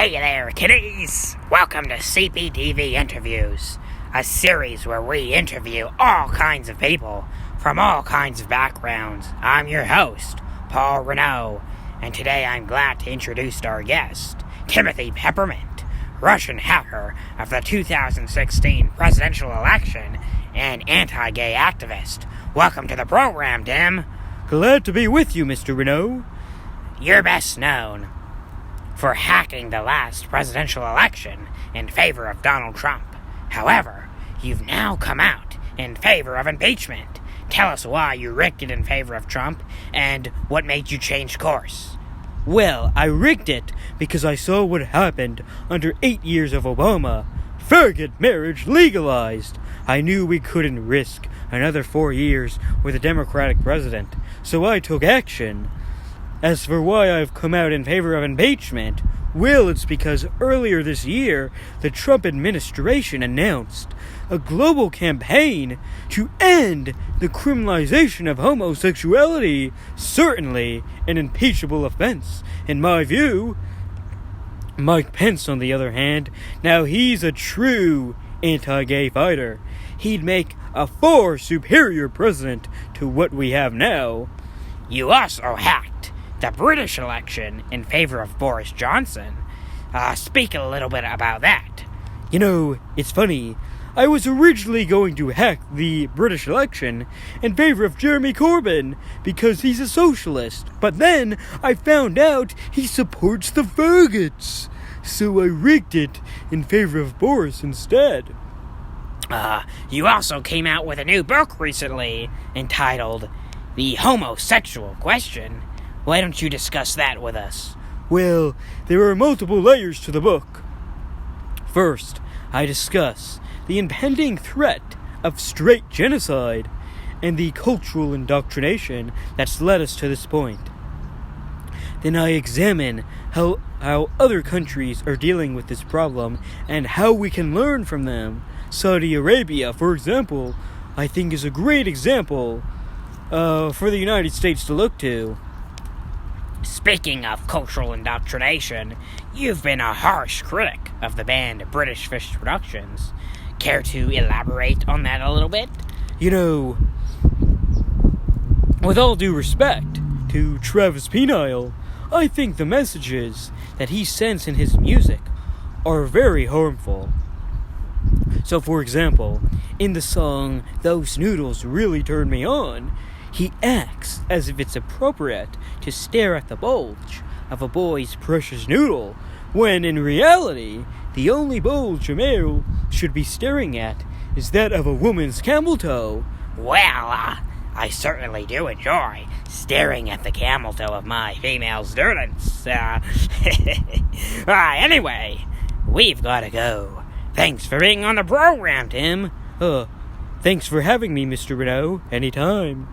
Hey there, kiddies! Welcome to CPTV Interviews, a series where we interview all kinds of people from all kinds of backgrounds. I'm your host, Paul Renaud, and today I'm glad to introduce our guest, Timothy Peppermint, Russian hacker of the 2016 presidential election and anti-gay activist. Welcome to the program, Tim. Glad to be with you, Mr. Renaud. You're best known for hacking the last presidential election in favor of Donald Trump. However, you've now come out in favor of impeachment. Tell us why you rigged it in favor of Trump and what made you change course. Well, I rigged it because I saw what happened under 8 years of Obama. Faggot marriage legalized. I knew we couldn't risk another 4 years with a Democratic president, so I took action. As for why I've come out in favor of impeachment, well, it's because earlier this year, the Trump administration announced a global campaign to end the criminalization of homosexuality, certainly an impeachable offense, in my view. Mike Pence, on the other hand, now he's a true anti-gay fighter. He'd make a far superior president to what we have now. You also hacked the British election in favor of Boris Johnson. Speak a little bit about that. You know, it's funny. I was originally going to hack the British election in favor of Jeremy Corbyn because he's a socialist. But then I found out he supports the faggots. So I rigged it in favor of Boris instead. You also came out with a new book recently entitled The Homosexual Question. Why don't you discuss that with us? Well, there are multiple layers to the book. First, I discuss the impending threat of straight genocide and the cultural indoctrination that's led us to this point. Then I examine how other countries are dealing with this problem and how we can learn from them. Saudi Arabia, for example, I think is a great example for the United States to look to. Speaking of cultural indoctrination, you've been a harsh critic of the band British Fish Productions. Care to elaborate on that a little bit? You know, with all due respect to Travis Penile, I think the messages that he sends in his music are very harmful. So, for example, in the song Those Noodles Really Turn Me On, he acts as if it's appropriate to stare at the bulge of a boy's precious noodle, when in reality, the only bulge a male should be staring at is that of a woman's camel toe. Well, I certainly do enjoy staring at the camel toe of my female students. Anyway, we've got to go. Thanks for being on the program, Tim. Thanks for having me, Mr. Renaud. Anytime.